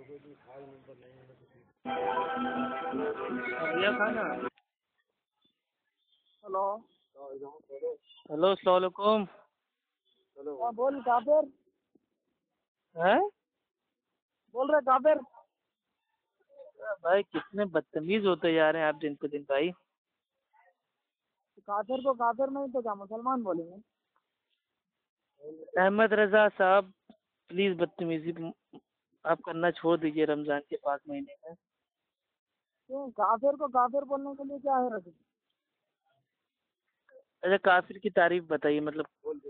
بھیا کھانا. Hello hello السلام علیکم. ہاں بول کافر ہیں بول رہے کافر. بھائی کتنے بدتمیز ہوتے جا رہے ہیں آپ دن پہ دن بھائی. کافر کو کافر نہیں تو کیا مسلمان بولیں گے؟ احمد رضا صاحب پلیز بدتمیزی آپ کرنا چھوڑ دیجیے رمضان کے پاک مہینے میں. کیوں کافر کو کافر بولنے کے لیے کیا ہے رکھے؟ اچھا کافر کی تعریف بتائیے, مطلب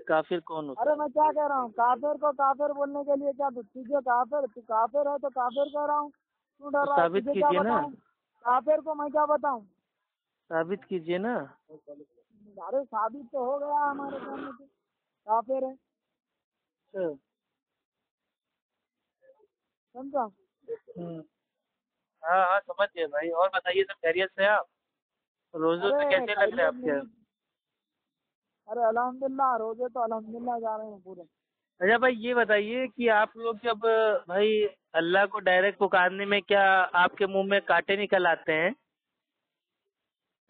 کافر کون ہوتا ارے میں کیا کہہ رہا ہوں, کافر کو کافر بولنے کے لیے کیا تجھے کافر تو کافر ہے تو کافر کہہ رہا ہوں. کیوں ڈر ہے؟ رہا ہے؟ ثابت تجھے کیا کیجیے نا, بتاؤں؟ کافر کو میں کیا بتاؤں؟ ثابت کیجیے نا. ارے ثابت تو ہو گیا ہمارے سامنے سے کافر ہے, سمجھا؟ ہاں ہاں سمجھ گئے بھائی. اور بتائیے سب خیریت سے آپ؟ روزوں سے کیسے لگ رہے ہیں آپ کے؟ ارے الحمدللہ روزے تو الحمدللہ جا رہے ہیں پورے. اچھا بھائی یہ بتائیے کہ آپ لوگ جب بھائی اللہ کو ڈائریکٹ پکارنے میں کیا آپ کے منہ میں کانٹے نکل آتے ہیں؟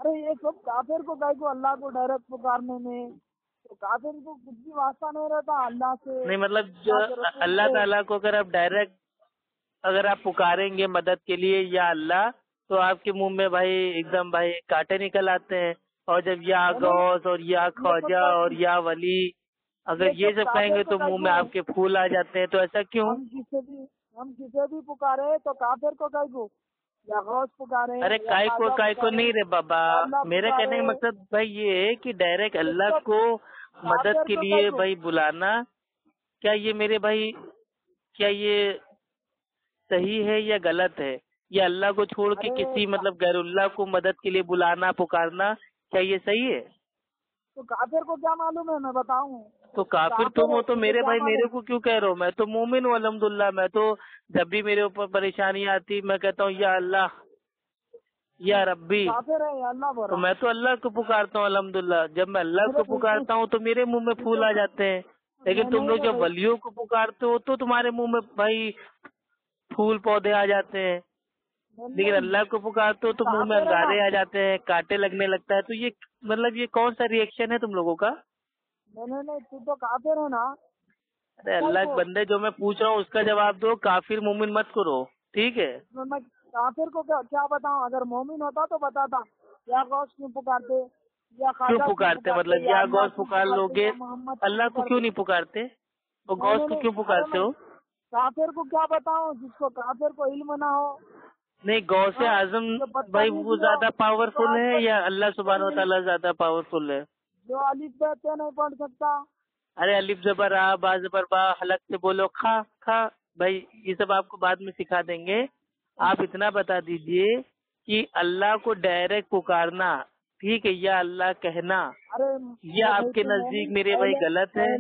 ارے یہ سب کافر کو کہے کو اللہ کو ڈائریکٹ پکارنے میں تو کافر کو کچھ بھی واسطہ نہیں رہتا اللہ سے. نہیں مطلب جو اللہ تعالیٰ کو اگر آپ ڈائریکٹ اگر آپ پکاریں گے مدد کے لیے یا اللہ, تو آپ کے منہ میں بھائی ایک دم بھائی کانٹے نکل آتے ہیں. اور جب یا غوث اور یا خواجہ اور یا ولی اگر یہ سب کہیں گے تو منہ میں آپ کے پھول آ جاتے ہیں, تو ایسا کیوں؟ ہم کسے بھی پکارے تو کافر کو کہے کو یا غوث پکارے. ارے کائی کو نہیں رے بابا, میرے کہنے کا مقصد بھائی یہ ہے کہ ڈائریکٹ اللہ کو مدد کے لیے بھائی بلانا, کیا یہ میرے بھائی کیا یہ صحیح ہے یا غلط ہے؟ یا اللہ کو چھوڑ کے کسی مطلب غیر اللہ کو مدد کے لیے بلانا پکارنا کیا یہ صحیح ہے؟ تو کافر کو کیا معلوم ہے میں بتاؤں؟ تو کافر تم ہو تو میرے بھائی میرے کو کیوں کہہ رہے ہو؟ میں تو مومن ہوں الحمدللہ. میں تو جب بھی میرے اوپر پریشانی آتی میں کہتا ہوں یا اللہ یا ربی, کافر ہے یا اللہ بول تو میں تو اللہ کو پکارتا ہوں الحمدللہ. جب میں اللہ کو پکارتا ہوں تو میرے منہ میں پھول آ جاتے ہیں, لیکن تم لوگ جب ولیوں کو پکارتے ہو تو تمہارے منہ میں بھائی پھول پودے آ جاتے ہیں, لیکن اللہ کو پکارتے ہو تو منہ میں انگارے آ جاتے ہیں, کانٹے لگنے لگتا ہے. تو یہ مطلب یہ کون سا ریئیکشن ہے تم لوگوں کا؟ نہیں تو کافر ہے نا. ارے اللہ کے بندے جو میں پوچھ رہا ہوں اس کا جواب دو, کافر مومن مت کرو, ٹھیک ہے؟ میں کافر کو کیا بتاؤں؟ اگر مومن ہوتا تو بتاتا یا غوث کیوں پکارتے یا کیوں پکارتے, مطلب یا غوث پکار لوگے اللہ کو کیوں نہیں پکارتے؟ وہ غوث کو کیوں پکارتے ہو؟ کافر کو کیا بتاؤں جس کو کافر کو علم نہ ہو؟ نہیں غوث اعظم بھائی وہ زیادہ پاورفل ہے یا اللہ سبحانہ و تعالیٰ زیادہ پاورفل ہے؟ جو الف ب ت نہیں پڑھ سکتا. ارے الف زبر آ با زبر با حلق سے بولو کھا کھا, بھائی یہ سب آپ کو بعد میں سکھا دیں گے. آپ اتنا بتا دیجئے کہ اللہ کو ڈائریکٹ پکارنا ٹھیک ہے یا اللہ کہنا یہ آپ کے نزدیک میرے بھائی غلط ہے؟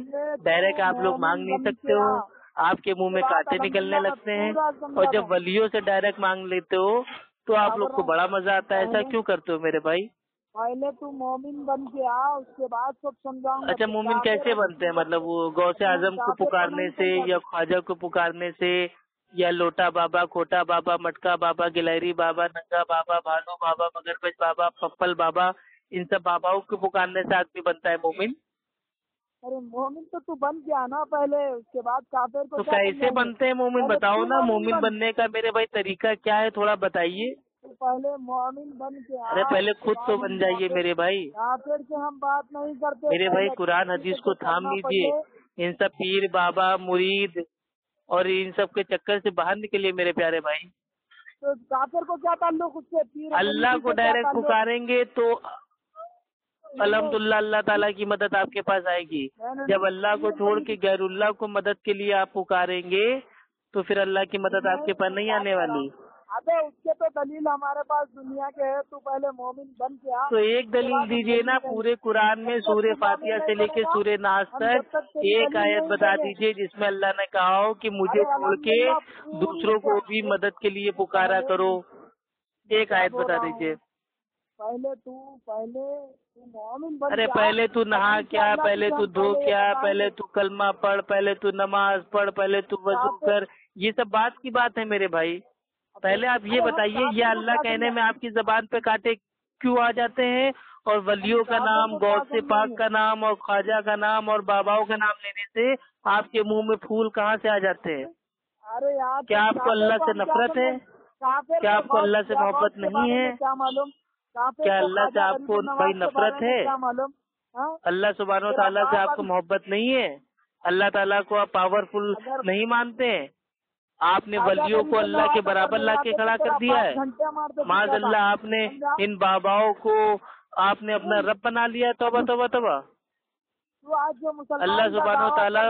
ڈائریکٹ آپ لوگ مانگ نہیں سکتے ہو, آپ کے منہ میں کانٹے نکلنے لگتے ہیں, اور جب ولیوں سے ڈائریکٹ مانگ لیتے ہو تو آپ لوگ کو بڑا مزہ آتا ہے. ایسا کیوں کرتے ہو میرے بھائی؟ پہلے تو مومن بن کے آ, اس کے بعد سب سمجھاؤں گا. اچھا مومن کیسے بنتے ہیں؟ مطلب وہ غوث اعظم کو پکارنے سے یا خواجہ کو پکارنے سے یا لوٹا بابا, کھوٹا بابا, مٹکا بابا, گلہری بابا, ننگا بابا, بھالو بابا, مگربچ بابا, پپل بابا, ان سب باباؤں کو پکارنے سے آدمی بنتا ہے مومن؟ ارے مومن تو بن گیا نا پہلے, اس کے بعد کافر کو تو کیسے بنتے ہیں مومن بتاؤ نا. مومن بننے کا میرے بھائی طریقہ کیا ہے تھوڑا بتائیے. پہلے مومن بن کے ارے پہلے خود تو بن جائیے میرے بھائی. کافر سے ہم بات نہیں کرتے میرے بھائی قرآن حدیث کو تھام لیجیے. ان سب پیر بابا مرید اور ان سب کے چکر سے باہر نکلیے میرے پیارے بھائی. تو کافر کو کیا تعلق اس سے؟ پیر اللہ کو ڈائریکٹ پکاریں گے تو الحمدللہ اللہ تعالیٰ کی مدد آپ کے پاس آئے گی. جب اللہ کو چھوڑ کے غیر اللہ کو مدد کے لیے آپ پکاریں گے تو پھر اللہ کی مدد آپ کے پاس نہیں آنے والی. ابے اس کے تو دلیل ہمارے پاس دنیا کے ہے, تو پہلے مومن بن کے آ. تو ایک دلیل دیجیے نا. پورے قرآن میں سورہ فاتحہ سے لے کے سورہ ناس تک ایک آیت بتا دیجیے جس میں اللہ نے کہا ہو کہ مجھے چھوڑ کے دوسروں کو بھی مدد کے لیے پکارا کرو. ایک آیت بتا دیجیے. پہلے تو مومن بن. ارے پہلے تو نہا کیا, پہلے تو دھو کیا, پہلے تو کلمہ پڑھ, پہلے تو نماز پڑھ, پہلے تو وضو کر, یہ سب بات کی بات ہے میرے بھائی. پہلے آپ یہ بتائیے یہ اللہ کہنے میں آپ کی زبان پہ کانٹے کیوں آ جاتے ہیں اور ولیوں کا نام، غوث پاک کا نام اور خواجہ کا نام اور باباؤں کا نام لینے سے آپ کے منہ میں پھول کہاں سے آ جاتے ہیں؟ کیا آپ کو اللہ سے نفرت ہے؟ کیا آپ کو اللہ سے محبت نہیں ہے؟ کیا اللہ سے آپ کو بھائی نفرت ہے؟ اللہ سبحانہ و تعالیٰ سے آپ کو محبت نہیں ہے؟ اللہ تعالیٰ کو آپ پاورفل نہیں مانتے ہیں؟ آپ نے ولیوں کو اللہ کے برابر لا کے کھڑا کر دیا ہے. معاذ اللہ آپ نے ان باباؤں کو آپ نے اپنا رب بنا لیا. توبہ توبہ توبہ. اللہ سبحانہ و تعالیٰ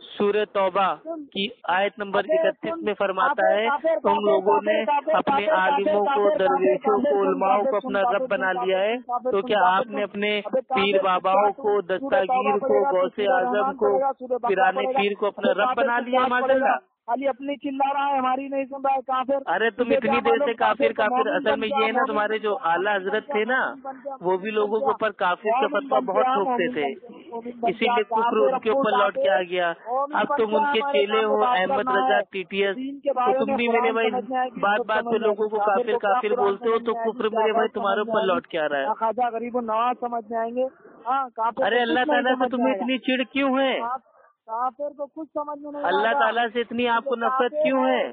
سورہ توبہ کی آیت نمبر 31 میں فرماتا ہے تم لوگوں نے اپنے عالموں کو، درویشوں کو، علماؤں کو اپنا رب بنا لیا ہے. تو کیا آپ نے اپنے پیر باباؤں کو، دستاگیر کو، غوث اعظم کو، پیرانے پیر کو اپنا رب بنا لیا ہے؟ ماشاء اللہ. خالی اپنی چلا رہا ہے، ہماری نہیں سن رہا ہے. کافر. ارے تم اتنی دیر سے کافر کافر، اصل میں یہ ہے نا تمہارے جو اعلیٰ حضرت تھے نا وہ بھی لوگوں کے اوپر کافر کا فتویٰ بہت ٹھوکتے تھے، اسی لیے کفر ان کے اوپر لوٹ کے آ گیا. اب تم ان کے چیلے ہو، احمد رضا TTS، تو تم بھی میرے بھائی بات بات پہ لوگوں کو کافر کافر بولتے ہو، تو کفر میرے بھائی تمہارے اوپر لوٹ کے آ رہا ہے. خواجہ غریب نواز سمجھ میں آئیں گے. ارے اللہ تعالیٰ سے تمہیں اتنی چڑ کیوں ہے؟ کافر کو کچھ سمجھ میں نہیں. اللہ تعالیٰ سے اتنی آپ کو نفرت کیوں ہے؟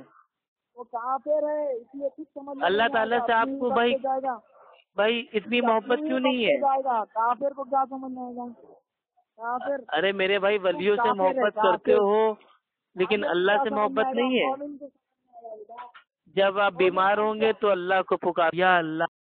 وہ کافر ہے اس لیے کچھ سمجھ میں اللہ تعالیٰ سے آپ کو بھائی اتنی محبت کیوں نہیں ہے؟ کافر کو کیا سمجھ میں آئے گا؟ کافر. ارے میرے بھائی ولیوں سے محبت کرتے ہو لیکن اللہ سے محبت نہیں ہے. جب آپ بیمار ہوں گے تو اللہ کو پکار، یا اللہ